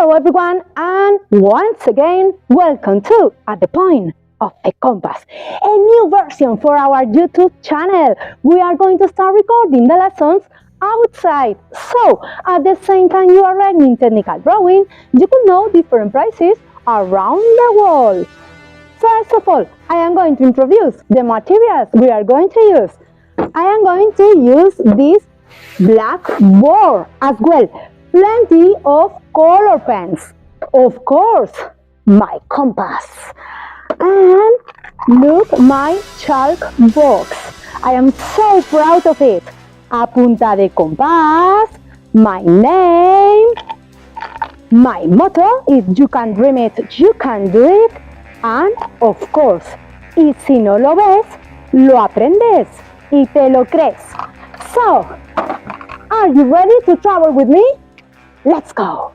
Hello everyone, and once again, welcome to At the Point of a Compass, a new version for our YouTube channel. We are going to start recording the lessons outside, so at the same time you are learning technical drawing, you could know different prices around the world. First of all, I am going to introduce the materials we are going to use. I am going to use this black board as well. Plenty of color pens. Of course, my compass. And look, my chalk box. I am so proud of it. A punta de compás, my name, my motto, if you can dream it, you can do it. And of course, y si no lo ves, lo aprendes y te lo crees. So, are you ready to travel with me? Let's go!